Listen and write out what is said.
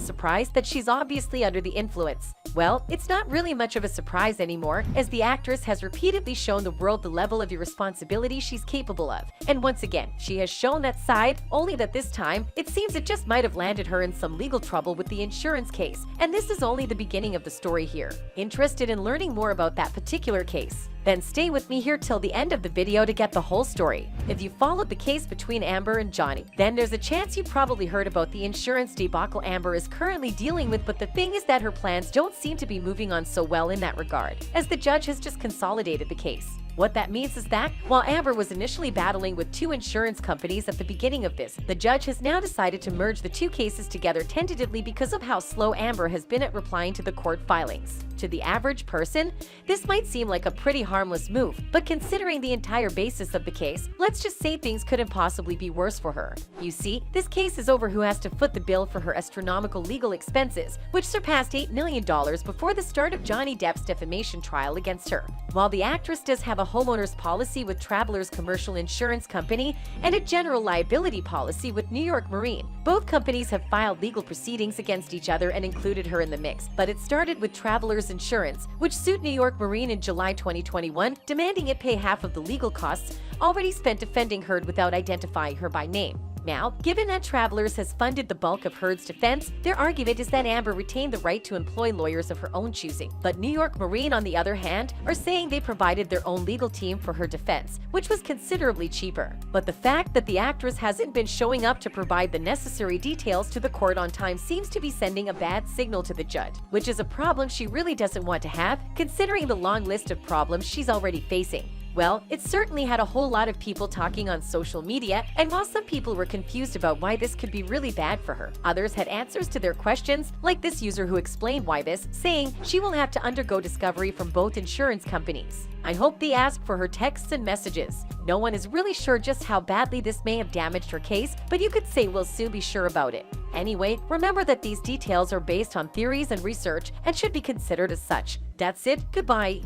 surprised that she's obviously under the influence. Well, it's not really much of a surprise anymore, as the actress has repeatedly shown the world the level of irresponsibility she's capable of. And once again, she has shown that side, only that this time, it seems it just might have landed her in some legal trouble with the insurance case. And this is only the beginning of the story here. Interested in learning more about that particular case? Then stay with me here till the end of the video to get the whole story. If you followed the case between Amber and Johnny, then there's a chance you probably heard about the insurance debacle Amber is currently dealing with, but the thing is that her plans don't seem to be moving on so well in that regard, as the judge has just consolidated the case. What that means is that, while Amber was initially battling with two insurance companies at the beginning of this, the judge has now decided to merge the two cases together tentatively because of how slow Amber has been at replying to the court filings. To the average person, this might seem like a pretty harmless move, but considering the entire basis of the case, let's just say things couldn't possibly be worse for her. You see, this case is over who has to foot the bill for her astronomical legal expenses, which surpassed $8 million before the start of Johnny Depp's defamation trial against her. While the actress does have a homeowner's policy with Travelers Commercial Insurance Company and a general liability policy with New York Marine, both companies have filed legal proceedings against each other and included her in the mix. But it started with Travelers Insurance, which sued New York Marine in July 2021, demanding it pay half of the legal costs already spent defending Heard without identifying her by name. Now, given that Travelers has funded the bulk of Heard's defense, their argument is that Amber retained the right to employ lawyers of her own choosing. But New York Marine, on the other hand, are saying they provided their own legal team for her defense, which was considerably cheaper. But the fact that the actress hasn't been showing up to provide the necessary details to the court on time seems to be sending a bad signal to the judge, which is a problem she really doesn't want to have, considering the long list of problems she's already facing. Well, it certainly had a whole lot of people talking on social media, and while some people were confused about why this could be really bad for her, others had answers to their questions, like this user who explained why this, saying she will have to undergo discovery from both insurance companies. I hope they ask for her texts and messages. No one is really sure just how badly this may have damaged her case, but you could say we'll soon be sure about it. Anyway, remember that these details are based on theories and research and should be considered as such. That's it. Goodbye.